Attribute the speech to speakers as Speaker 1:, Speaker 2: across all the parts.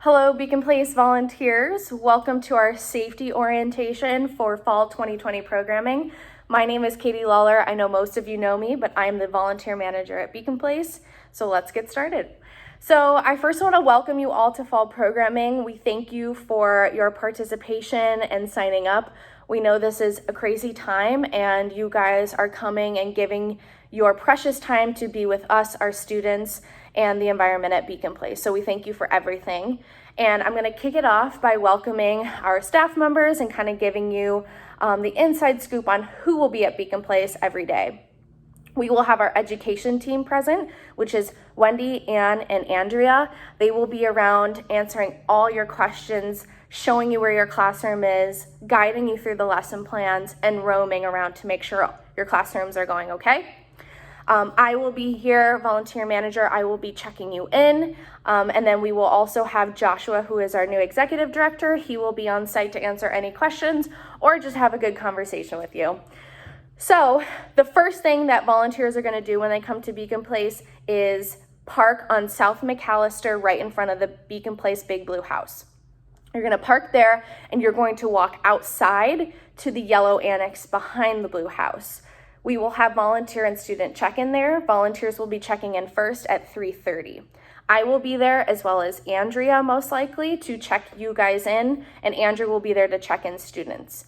Speaker 1: Hello, Beacon Place volunteers. Welcome to our safety orientation for fall 2020 programming. My name is Katie Lawler. I know most of you know me, but I'm the volunteer manager at Beacon Place. So let's get started. So I first want to welcome you all to fall programming. We thank you for your participation and signing up. We know this is a crazy time and you guys are coming and giving your precious time to be with us, our students, and the environment at Beacon Place. So we thank you for everything. And I'm going to kick it off by welcoming our staff members and kind of giving you the inside scoop on who will be at Beacon Place every day. We will have our education team present, which is Wendy, Ann, and Andrea. They will be around answering all your questions, showing you where your classroom is, guiding you through the lesson plans, and roaming around to make sure your classrooms are going okay. I will be here, volunteer manager. I will be checking you in. And then we will also have Joshua, who is our new executive director. He will be on site to answer any questions or just have a good conversation with you. So the first thing that volunteers are going to do when they come to Beacon Place is park on South McAllister right in front of the Beacon Place Big Blue House. You're going to park there and you're going to walk outside to the yellow annex behind the blue house. We will have volunteer and student check-in there. Volunteers will be checking in first at 3:30. I will be there as well as Andrea most likely to check you guys in, and Andrea will be there to check in students.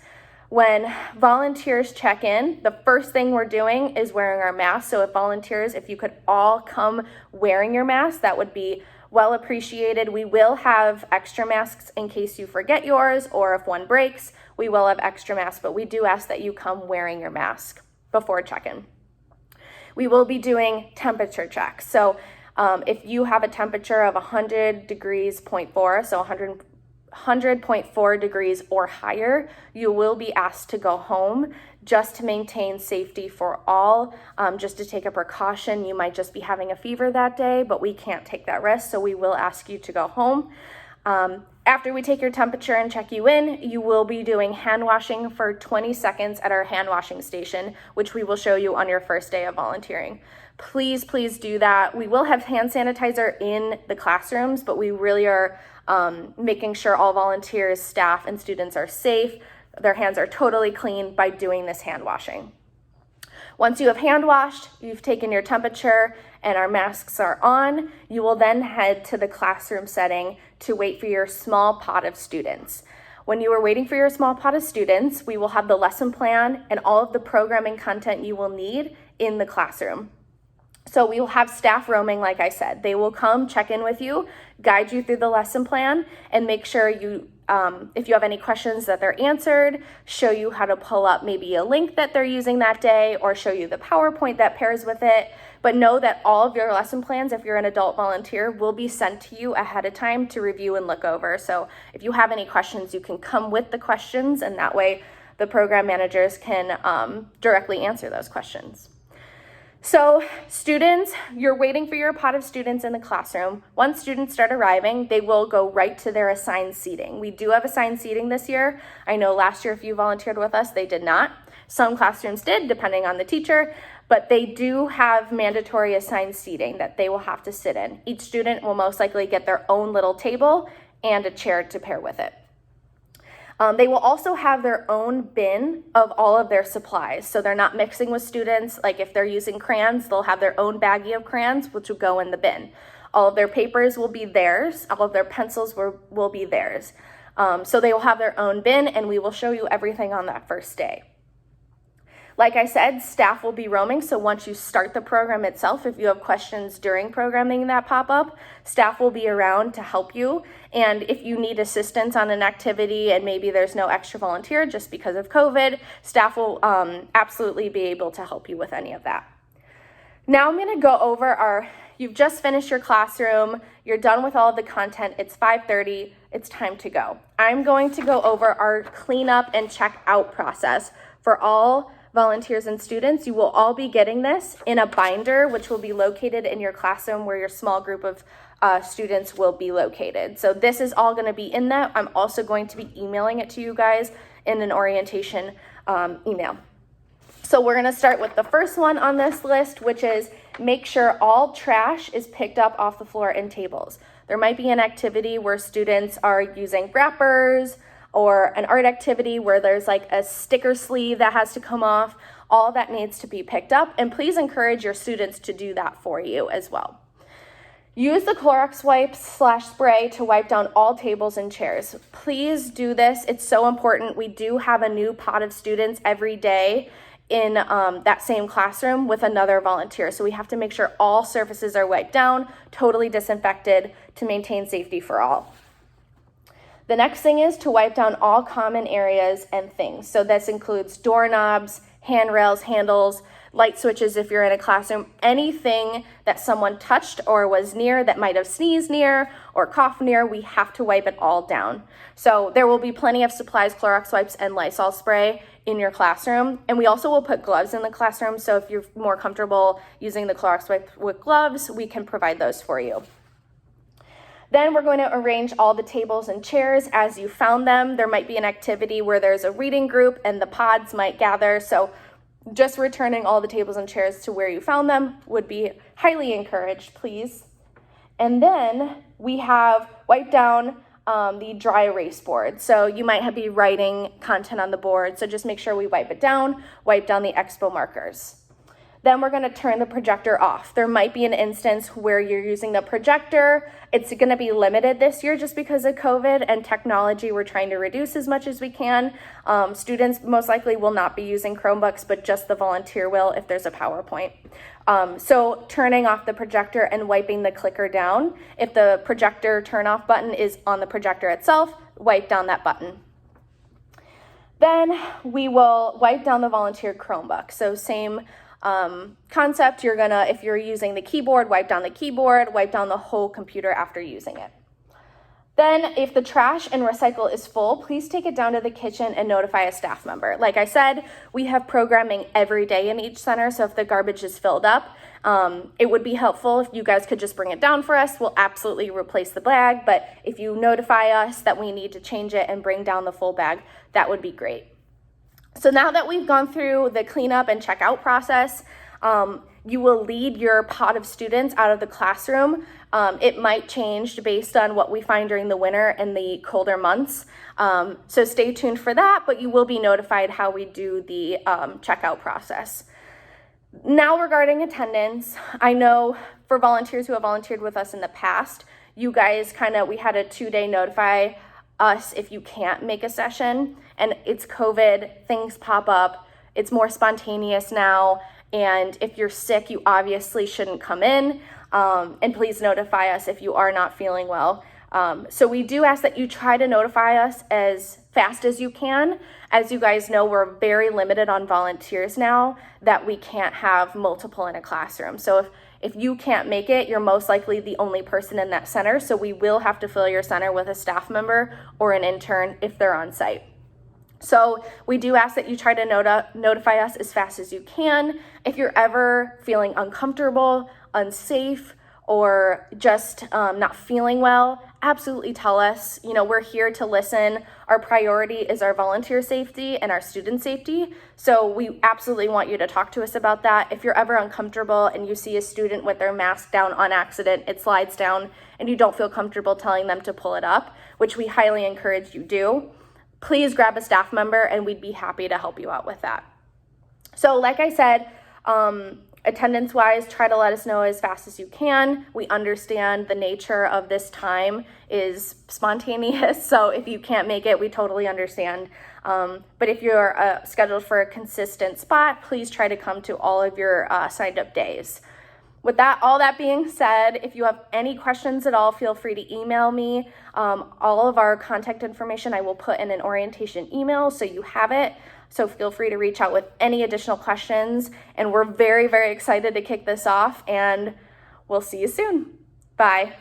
Speaker 1: When volunteers check in, the first thing we're doing is wearing our masks. So if you could all come wearing your mask, that would be well appreciated. We will have extra masks in case you forget yours or if one breaks, we will have extra masks, but we do ask that you come wearing your mask before check-in. We will be doing temperature checks. So if you have a temperature of 100 degrees 0.4, so 100.4 degrees or higher, you will be asked to go home just to maintain safety for all, just to take a precaution. You might just be having a fever that day, but we can't take that risk, so we will ask you to go home. After we take your temperature and check you in, you will be doing hand washing for 20 seconds at our hand washing station, which we will show you on your first day of volunteering. Please do that. We will have hand sanitizer in the classrooms, but we really are making sure all volunteers, staff, and students are safe. Their hands are totally clean by doing this hand washing. Once you have hand washed, you've taken your temperature, and our masks are on, you will then head to the classroom setting to wait for your small pot of students. When you are waiting for your small pot of students, we will have the lesson plan and all of the programming content you will need in the classroom. So we will have staff roaming, like I said. They will come check in with you, guide you through the lesson plan, and make sure you, if you have any questions, that they're answered, show you how to pull up maybe a link that they're using that day, or show you the PowerPoint that pairs with it. But know that all of your lesson plans, if you're an adult volunteer, will be sent to you ahead of time to review and look over. So if you have any questions, you can come with the questions, and that way the program managers can directly answer those questions. So students, you're waiting for your pot of students in the classroom. Once students start arriving, they will go right to their assigned seating. We do have assigned seating this year. I know last year if you volunteered with us, they did not. Some classrooms did, depending on the teacher, but they do have mandatory assigned seating that they will have to sit in. Each student will most likely get their own little table and a chair to pair with it. They will also have their own bin of all of their supplies. So they're not mixing with students. Like if they're using crayons, they'll have their own baggie of crayons, which will go in the bin. All of their papers will be theirs. All of their pencils will be theirs. So they will have their own bin, and we will show you everything on that first day. Like I said, staff will be roaming, so once you start the program itself, if you have questions during programming that pop up, staff will be around to help you. And if you need assistance on an activity and maybe there's no extra volunteer just because of COVID, staff will absolutely be able to help you with any of that. Now I'm going to go over you've just finished your classroom, you're done with all of the content, it's 5:30, it's time to go. I'm going to go over our cleanup and check out process for all volunteers and students. You will all be getting this in a binder, which will be located in your classroom where your small group of students will be located. So this is all going to be in that. I'm also going to be emailing it to you guys in an orientation email. So we're going to start with the first one on this list, which is make sure all trash is picked up off the floor and tables. There might be an activity where students are using wrappers, or an art activity where there's like a sticker sleeve that has to come off. All that needs to be picked up, and please encourage your students to do that for you as well. Use the Clorox wipes/spray to wipe down all tables and chairs. Please do this. It's so important. We do have a new pot of students every day in that same classroom with another volunteer. So we have to make sure all surfaces are wiped down, totally disinfected to maintain safety for all. The next thing is to wipe down all common areas and things. So this includes doorknobs, handrails, handles, light switches if you're in a classroom, anything that someone touched or was near that might have sneezed near or coughed near, we have to wipe it all down. So there will be plenty of supplies, Clorox wipes and Lysol spray in your classroom. And we also will put gloves in the classroom. So if you're more comfortable using the Clorox wipe with gloves, we can provide those for you. Then we're going to arrange all the tables and chairs as you found them. There might be an activity where there's a reading group and the pods might gather. So just returning all the tables and chairs to where you found them would be highly encouraged, please. And then we have wiped down the dry erase board. So you might be writing content on the board. So just make sure we wipe it down, wipe down the expo markers. Then we're going to turn the projector off. There might be an instance where you're using the projector. It's going to be limited this year just because of COVID and technology. We're trying to reduce as much as we can. Students most likely will not be using Chromebooks, but just the volunteer will if there's a PowerPoint. So turning off the projector and wiping the clicker down. If the projector turn off button is on the projector itself, wipe down that button. Then we will wipe down the volunteer Chromebook. So same concept, if you're using the keyboard, wipe down the keyboard, wipe down the whole computer after using it. Then if the trash and recycle is full, please take it down to the kitchen and notify a staff member. Like I said, we have programming every day in each center, so if the garbage is filled up, it would be helpful if you guys could just bring it down for us. We'll absolutely replace the bag, but if you notify us that we need to change it and bring down the full bag, that would be great. So now that we've gone through the cleanup and checkout process, you will lead your pod of students out of the classroom. It might change based on what we find during the winter and the colder months. So stay tuned for that, but you will be notified how we do the checkout process. Now regarding attendance, I know for volunteers who have volunteered with us in the past, you guys we had a 2-day notify us if you can't make a session, and it's COVID, things pop up, it's more spontaneous now, and if you're sick, you obviously shouldn't come in, and please notify us if you are not feeling well. So we do ask that you try to notify us as fast as you can. As you guys know, we're very limited on volunteers now, that we can't have multiple in a classroom. So if you can't make it, you're most likely the only person in that center, so we will have to fill your center with a staff member or an intern if they're on site. So we do ask that you try to notify us as fast as you can. If you're ever feeling uncomfortable, unsafe, or just not feeling well, absolutely tell us. We're here to listen. Our priority is our volunteer safety and our student safety. So we absolutely want you to talk to us about that. If you're ever uncomfortable and you see a student with their mask down on accident, it slides down, and you don't feel comfortable telling them to pull it up, which we highly encourage you do, please grab a staff member and we'd be happy to help you out with that. So like I said, attendance-wise, try to let us know as fast as you can. We understand the nature of this time is spontaneous, so if you can't make it, we totally understand. But if you're scheduled for a consistent spot, please try to come to all of your signed up days. With all that being said, if you have any questions at all, feel free to email me. All of our contact information I will put in an orientation email so you have it. So feel free to reach out with any additional questions. And we're very, very excited to kick this off, and we'll see you soon. Bye.